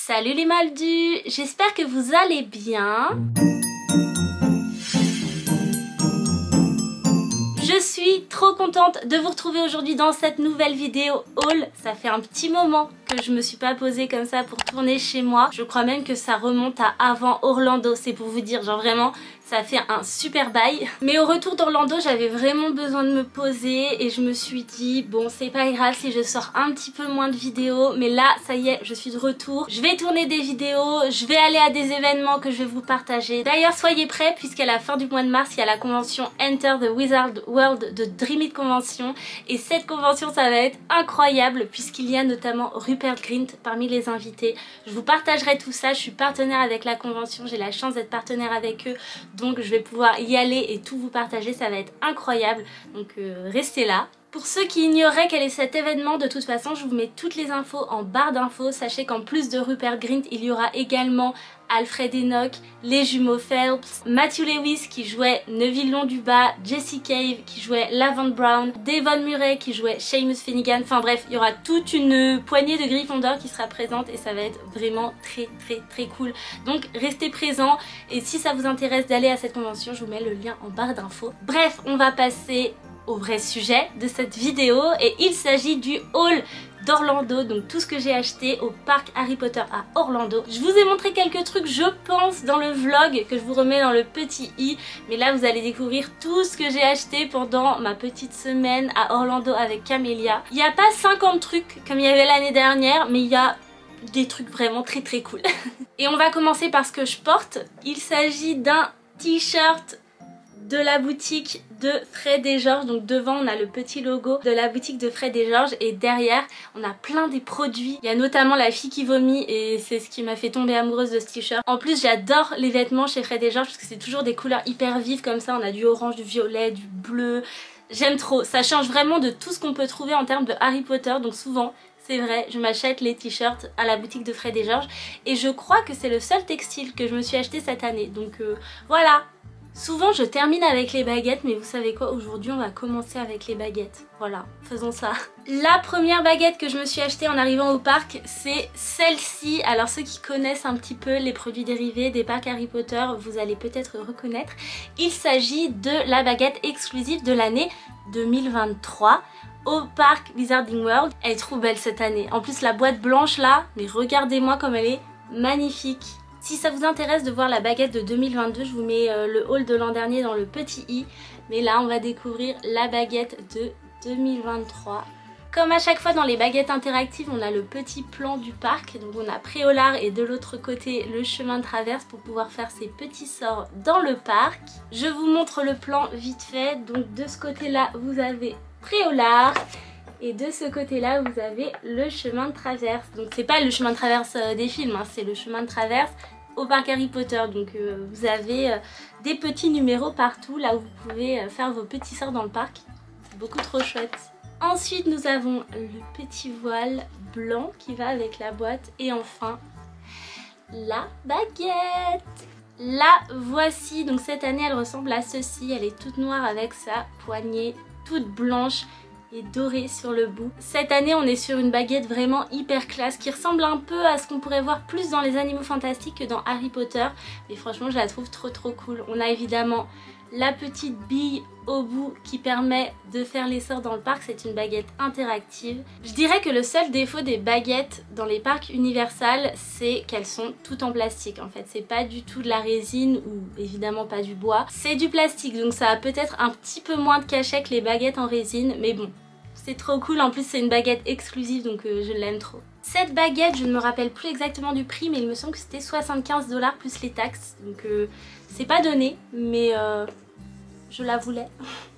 Salut les Moldus, j'espère que vous allez bien. Je suis trop contente de vous retrouver aujourd'hui dans cette nouvelle vidéo haul. Ça fait un petit moment que je me suis pas posée comme ça pour tourner chez moi. Je crois même que ça remonte à avant Orlando, c'est pour vous dire, genre vraiment ça fait un super bail. Mais au retour d'Orlando, j'avais vraiment besoin de me poser et je me suis dit bon, c'est pas grave si je sors un petit peu moins de vidéos, mais là ça y est, je suis de retour. Je vais tourner des vidéos, je vais aller à des événements que je vais vous partager. D'ailleurs soyez prêts puisqu'à la fin du mois de mars, il y a la convention Enter the Wizard World de Dream It Convention et cette convention ça va être incroyable puisqu'il y a notamment Rupert Grint parmi les invités. Je vous partagerai tout ça, je suis partenaire avec la convention, j'ai la chance d'être partenaire avec eux. Donc je vais pouvoir y aller et tout vous partager, ça va être incroyable. Donc restez là. Pour ceux qui ignoraient quel est cet événement, de toute façon je vous mets toutes les infos en barre d'infos. Sachez qu'en plus de Rupert Grint, il y aura également Alfred Enoch, les jumeaux Phelps, Matthew Lewis qui jouait Neville Londubat, Jessie Cave qui jouait Laverne Brown, Devon Murray qui jouait Seamus Finnegan. Enfin bref, il y aura toute une poignée de Gryffondor qui sera présente et ça va être vraiment très cool. Donc restez présents et si ça vous intéresse d'aller à cette convention, je vous mets le lien en barre d'infos. Bref, on va passer au vrai sujet de cette vidéo et il s'agit du haul d'Orlando, donc tout ce que j'ai acheté au parc Harry Potter à Orlando. Je vous ai montré quelques trucs je pense dans le vlog que je vous remets dans le petit i, mais là vous allez découvrir tout ce que j'ai acheté pendant ma petite semaine à Orlando avec Camélia. Il n'y a pas 50 trucs comme il y avait l'année dernière, mais il y a des trucs vraiment très cool. Et on va commencer par ce que je porte. Il s'agit d'un t-shirt de la boutique de Fred et George. Donc devant on a le petit logo de la boutique de Fred et George et derrière on a plein des produits. Il y a notamment la fille qui vomit et c'est ce qui m'a fait tomber amoureuse de ce t-shirt. En plus j'adore les vêtements chez Fred et George parce que c'est toujours des couleurs hyper vives comme ça. On a du orange, du violet, du bleu. J'aime trop, ça change vraiment de tout ce qu'on peut trouver en termes de Harry Potter. Donc souvent c'est vrai, je m'achète les t-shirts à la boutique de Fred et George et je crois que c'est le seul textile que je me suis acheté cette année. Donc voilà. Souvent je termine avec les baguettes, mais vous savez quoi, aujourd'hui on va commencer avec les baguettes. Voilà, faisons ça. La première baguette que je me suis achetée en arrivant au parc, c'est celle-ci. Alors ceux qui connaissent un petit peu les produits dérivés des parcs Harry Potter, vous allez peut-être reconnaître. Il s'agit de la baguette exclusive de l'année 2023 au parc Wizarding World. Elle est trop belle cette année. En plus la boîte blanche là, mais regardez-moi comme elle est magnifique. Si ça vous intéresse de voir la baguette de 2022, je vous mets le haul de l'an dernier dans le petit i. Mais là, on va découvrir la baguette de 2023. Comme à chaque fois dans les baguettes interactives, on a le petit plan du parc. Donc on a Préolard et de l'autre côté le chemin de traverse pour pouvoir faire ses petits sorts dans le parc. Je vous montre le plan vite fait. Donc de ce côté-là, vous avez Préolard. Et de ce côté-là, vous avez le chemin de traverse. Donc c'est pas le chemin de traverse des films, hein, c'est le chemin de traverse au parc Harry Potter. Donc vous avez des petits numéros partout, là où vous pouvez faire vos petits sorts dans le parc. C'est beaucoup trop chouette. Ensuite, nous avons le petit voile blanc qui va avec la boîte. Et enfin, la baguette. La voici. Donc cette année, elle ressemble à ceci. Elle est toute noire avec sa poignée toute blanche et doré sur le bout. Cette année on est sur une baguette vraiment hyper classe qui ressemble un peu à ce qu'on pourrait voir plus dans les Animaux Fantastiques que dans Harry Potter, mais franchement je la trouve trop cool. On a évidemment la petite bille au bout qui permet de faire les sorts dans le parc, c'est une baguette interactive. Je dirais que le seul défaut des baguettes dans les parcs Universal, c'est qu'elles sont toutes en plastique en fait. C'est pas du tout de la résine ou évidemment pas du bois, c'est du plastique, donc ça a peut-être un petit peu moins de cachet que les baguettes en résine, mais bon, c'est trop cool. En plus c'est une baguette exclusive donc je l'aime trop. Cette baguette, je ne me rappelle plus exactement du prix, mais il me semble que c'était 75 $ plus les taxes, donc c'est pas donné, mais je la voulais.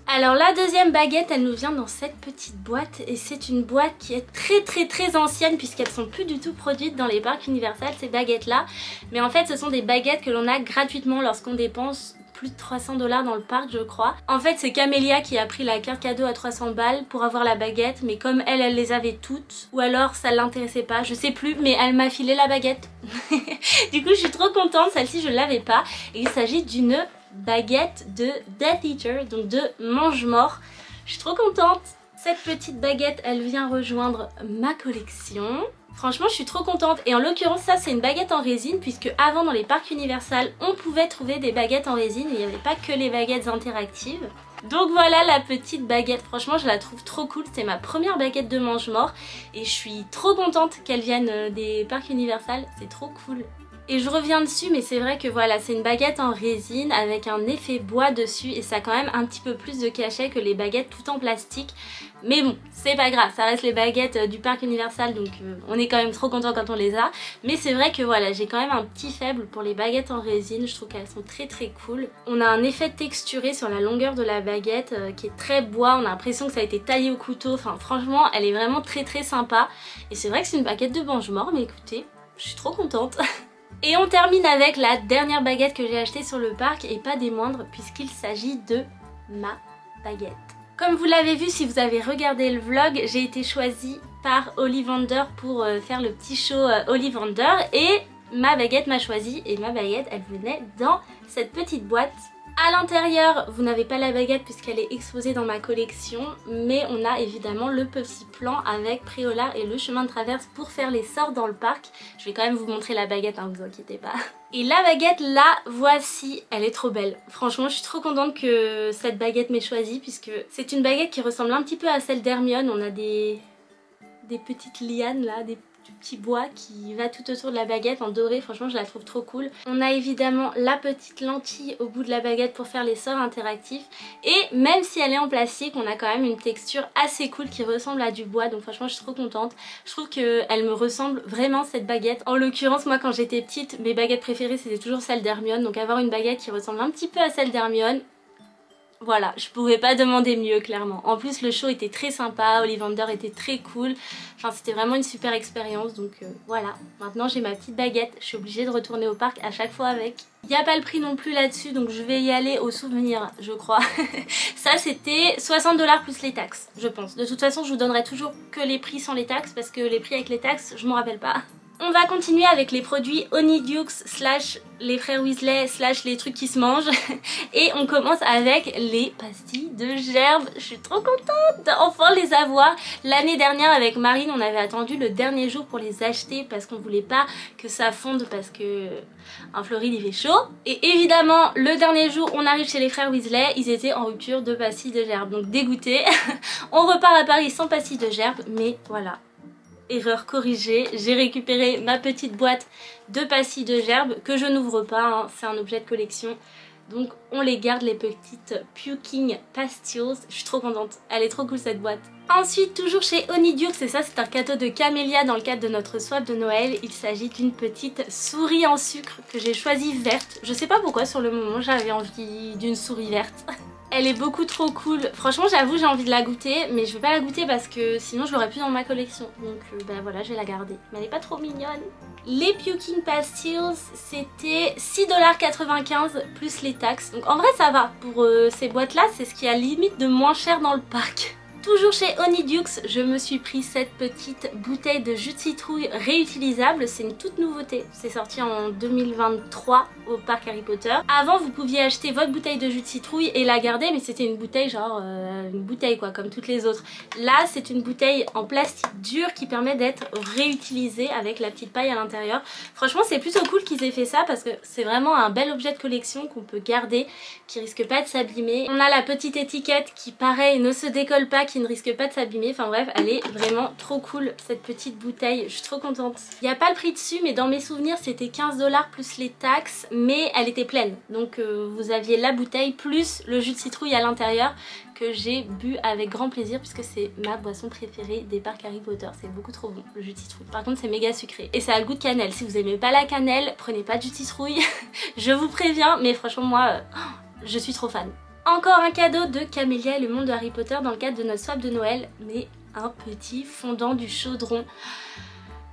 Alors la deuxième baguette, elle nous vient dans cette petite boîte et c'est une boîte qui est très ancienne puisqu'elles sont plus du tout produites dans les parcs Universal, ces baguettes là. Mais en fait ce sont des baguettes que l'on a gratuitement lorsqu'on dépense plus de 300 $ dans le parc je crois. En fait c'est Camélia qui a pris la carte cadeau à 300 balles pour avoir la baguette, mais comme elle les avait toutes, ou alors ça l'intéressait pas, je sais plus, mais elle m'a filé la baguette. Du coup je suis trop contente, celle-ci je l'avais pas et il s'agit d'une baguette de Death Eater, donc de mange-mort. Je suis trop contente. Cette petite baguette, elle vient rejoindre ma collection. Franchement, je suis trop contente. Et en l'occurrence, ça c'est une baguette en résine, puisque avant dans les parcs Universal, on pouvait trouver des baguettes en résine. Il n'y avait pas que les baguettes interactives. Donc voilà la petite baguette, franchement je la trouve trop cool, c'est ma première baguette de mange-mort et je suis trop contente qu'elle vienne des parcs Universal, c'est trop cool. Et je reviens dessus, mais c'est vrai que voilà, c'est une baguette en résine avec un effet bois dessus et ça a quand même un petit peu plus de cachet que les baguettes tout en plastique. Mais bon, c'est pas grave, ça reste les baguettes du parc Universal, donc on est quand même trop content quand on les a. Mais c'est vrai que voilà, j'ai quand même un petit faible pour les baguettes en résine, je trouve qu'elles sont très très cool. On a un effet texturé sur la longueur de la baguette qui est très bois, on a l'impression que ça a été taillé au couteau, enfin franchement elle est vraiment très très sympa. Et c'est vrai que c'est une baguette de mange-mort, mais écoutez, je suis trop contente. Et on termine avec la dernière baguette que j'ai achetée sur le parc et pas des moindres puisqu'il s'agit de ma baguette. Comme vous l'avez vu si vous avez regardé le vlog, j'ai été choisie par Ollivander pour faire le petit show Ollivander et ma baguette m'a choisie et ma baguette elle venait dans cette petite boîte. À l'intérieur, vous n'avez pas la baguette puisqu'elle est exposée dans ma collection, mais on a évidemment le petit plan avec Préolard et le chemin de traverse pour faire les sorts dans le parc. Je vais quand même vous montrer la baguette, hein, vous inquiétez pas. Et la baguette, la voici, elle est trop belle. Franchement, je suis trop contente que cette baguette m'ait choisie puisque c'est une baguette qui ressemble un petit peu à celle d'Hermione. On a des petites lianes là, du petit bois qui va tout autour de la baguette en doré, franchement je la trouve trop cool. On a évidemment la petite lentille au bout de la baguette pour faire les sorts interactifs et même si elle est en plastique, on a quand même une texture assez cool qui ressemble à du bois, donc franchement je suis trop contente. Je trouve qu'elle me ressemble vraiment cette baguette. En l'occurrence moi quand j'étais petite, mes baguettes préférées c'était toujours celle d'Hermione, donc avoir une baguette qui ressemble un petit peu à celle d'Hermione, voilà, je pouvais pas demander mieux clairement. En plus le show était très sympa, Ollivander était très cool. Enfin c'était vraiment une super expérience donc voilà. Maintenant j'ai ma petite baguette, je suis obligée de retourner au parc à chaque fois avec. Il n'y a pas le prix non plus là-dessus donc je vais y aller au souvenir je crois. Ça c'était 60 $ plus les taxes je pense. De toute façon je vous donnerai toujours que les prix sans les taxes parce que les prix avec les taxes je m'en rappelle pas. On va continuer avec les produits Honeydukes slash les frères Weasley slash les trucs qui se mangent et on commence avec les pastilles de gerbe. Je suis trop contente d'enfin les avoir. L'année dernière avec Marine on avait attendu le dernier jour pour les acheter parce qu'on voulait pas que ça fonde parce que en Floride il fait chaud. Et évidemment le dernier jour on arrive chez les frères Weasley, ils étaient en rupture de pastilles de gerbe donc dégoûté. On repart à Paris sans pastilles de gerbe mais voilà. Erreur corrigée, j'ai récupéré ma petite boîte de pastilles de gerbe que je n'ouvre pas, hein, c'est un objet de collection. Donc on les garde les petites Puking Pastilles, je suis trop contente, elle est trop cool cette boîte. Ensuite toujours chez Honeydukes, et ça c'est un cadeau de Camélia dans le cadre de notre swap de Noël. Il s'agit d'une petite souris en sucre que j'ai choisie verte. Je sais pas pourquoi sur le moment j'avais envie d'une souris verte. Elle est beaucoup trop cool. Franchement j'avoue j'ai envie de la goûter mais je vais pas la goûter parce que sinon je l'aurais plus dans ma collection. Donc ben voilà je vais la garder. Mais elle est pas trop mignonne. Les Puking Pastilles c'était 6,95 $ plus les taxes. Donc en vrai ça va. Pour ces boîtes là c'est ce qui a limite de moins cher dans le parc. Toujours chez Honeydukes, je me suis pris cette petite bouteille de jus de citrouille réutilisable. C'est une toute nouveauté. C'est sorti en 2023 au parc Harry Potter. Avant, vous pouviez acheter votre bouteille de jus de citrouille et la garder, mais c'était une bouteille genre une bouteille quoi, comme toutes les autres. Là, c'est une bouteille en plastique dur qui permet d'être réutilisée avec la petite paille à l'intérieur. Franchement, c'est plutôt cool qu'ils aient fait ça parce que c'est vraiment un bel objet de collection qu'on peut garder, qui risque pas de s'abîmer. On a la petite étiquette qui, pareil, ne se décolle pas, qui ne risque pas de s'abîmer. Enfin bref, elle est vraiment trop cool cette petite bouteille, je suis trop contente. Il n'y a pas le prix dessus mais dans mes souvenirs c'était 15 $ plus les taxes mais elle était pleine. Donc vous aviez la bouteille plus le jus de citrouille à l'intérieur que j'ai bu avec grand plaisir puisque c'est ma boisson préférée des parcs Harry Potter. C'est beaucoup trop bon le jus de citrouille. Par contre c'est méga sucré et ça a le goût de cannelle. Si vous aimez pas la cannelle, prenez pas de jus de citrouille. Je vous préviens mais franchement moi je suis trop fan. Encore un cadeau de Camélia et le monde de Harry Potter dans le cadre de notre swap de Noël, mais un petit fondant du chaudron.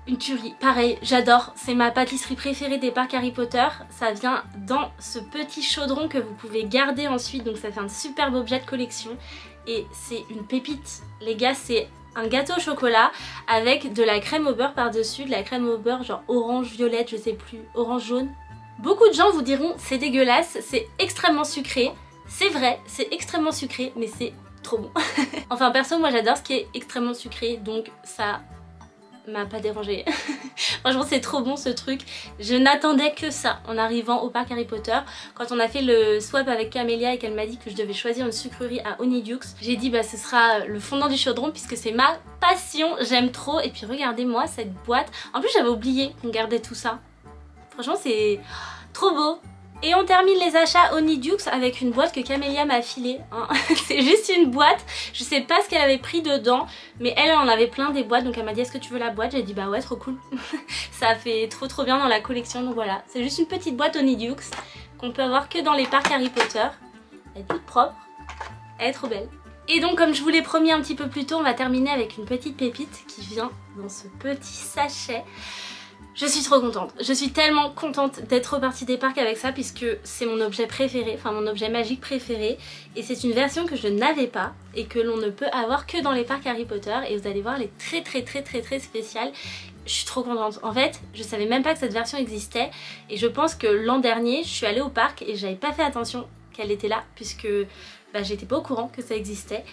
Une tuerie, pareil, j'adore, c'est ma pâtisserie préférée des parcs Harry Potter. Ça vient dans ce petit chaudron que vous pouvez garder ensuite, donc ça fait un superbe objet de collection. Et c'est une pépite, les gars, c'est un gâteau au chocolat avec de la crème au beurre par-dessus, de la crème au beurre genre orange, violette, je sais plus, orange, jaune. Beaucoup de gens vous diront c'est dégueulasse, c'est extrêmement sucré. C'est vrai, c'est extrêmement sucré, mais c'est trop bon. Enfin perso, moi j'adore ce qui est extrêmement sucré, donc ça m'a pas dérangée. Franchement c'est trop bon ce truc. Je n'attendais que ça en arrivant au parc Harry Potter. Quand on a fait le swap avec Camélia et qu'elle m'a dit que je devais choisir une sucrerie à Honeydew, j'ai dit bah ce sera le fondant du chaudron puisque c'est ma passion, j'aime trop. Et puis regardez-moi cette boîte. En plus j'avais oublié qu'on gardait tout ça. Franchement c'est trop beau. Et on termine les achats Honeydew avec une boîte que Camélia m'a filée. Hein. C'est juste une boîte. Je sais pas ce qu'elle avait pris dedans, mais elle en avait plein des boîtes. Donc elle m'a dit est-ce que tu veux la boîte? J'ai dit bah ouais, trop cool. Ça fait trop bien dans la collection. Donc voilà, c'est juste une petite boîte Honeydew qu'on peut avoir que dans les parcs Harry Potter. Elle est toute propre. Elle est trop belle. Et donc comme je vous l'ai promis un petit peu plus tôt, on va terminer avec une petite pépite qui vient dans ce petit sachet. Je suis trop contente, je suis tellement contente d'être repartie des parcs avec ça puisque c'est mon objet préféré, enfin mon objet magique préféré et c'est une version que je n'avais pas et que l'on ne peut avoir que dans les parcs Harry Potter et vous allez voir elle est très spéciale. Je suis trop contente. En fait, je savais même pas que cette version existait et je pense que l'an dernier je suis allée au parc et j'avais pas fait attention qu'elle était là puisque bah, j'étais pas au courant que ça existait.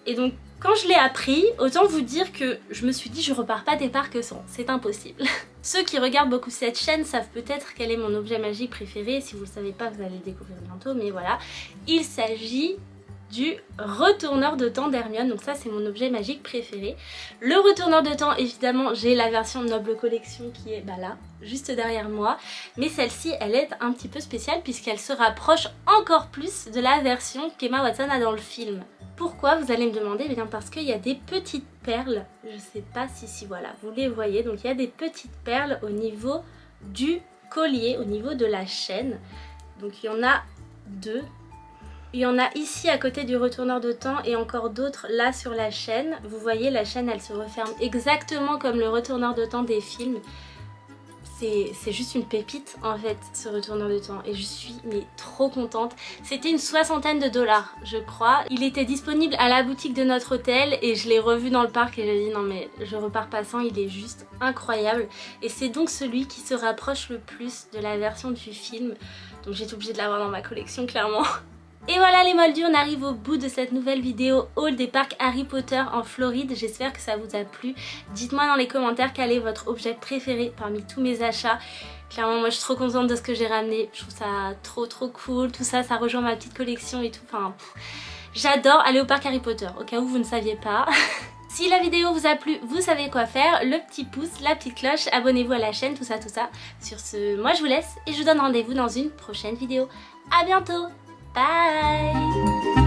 Et donc quand je l'ai appris, autant vous dire que je me suis dit je repars pas des parcs sans, c'est impossible. Ceux qui regardent beaucoup cette chaîne savent peut-être quel est mon objet magique préféré, si vous le savez pas vous allez le découvrir bientôt, mais voilà. Il s'agit du retourneur de temps d'Hermione, donc ça c'est mon objet magique préféré. Le retourneur de temps, évidemment j'ai la version Noble Collection qui est bah là, juste derrière moi, mais celle-ci elle est un petit peu spéciale puisqu'elle se rapproche encore plus de la version qu'Emma Watson a dans le film. Pourquoi vous allez me demander? Eh bien parce qu'il y a des petites perles, je sais pas si voilà, vous les voyez, donc il y a des petites perles au niveau du collier, au niveau de la chaîne. Donc il y en a deux. Il y en a ici à côté du retourneur de temps et encore d'autres là sur la chaîne. Vous voyez la chaîne elle se referme exactement comme le retourneur de temps des films. C'est juste une pépite en fait ce retourneur de temps et je suis mais trop contente. C'était une $60 je crois. Il était disponible à la boutique de notre hôtel et je l'ai revu dans le parc et j'ai dit non mais je repars pas sans, il est juste incroyable. Et c'est donc celui qui se rapproche le plus de la version du film. Donc j'étais obligée de l'avoir dans ma collection clairement. Et voilà les moldus, on arrive au bout de cette nouvelle vidéo haul des parcs Harry Potter en Floride. J'espère que ça vous a plu. Dites-moi dans les commentaires quel est votre objet préféré parmi tous mes achats. Clairement moi je suis trop contente de ce que j'ai ramené. Je trouve ça trop cool. Tout ça, ça rejoint ma petite collection et tout. Enfin, j'adore aller au parc Harry Potter, au cas où vous ne saviez pas. Si la vidéo vous a plu, vous savez quoi faire. Le petit pouce, la petite cloche, abonnez-vous à la chaîne, tout ça. Sur ce, moi je vous laisse et je vous donne rendez-vous dans une prochaine vidéo. À bientôt. Bye!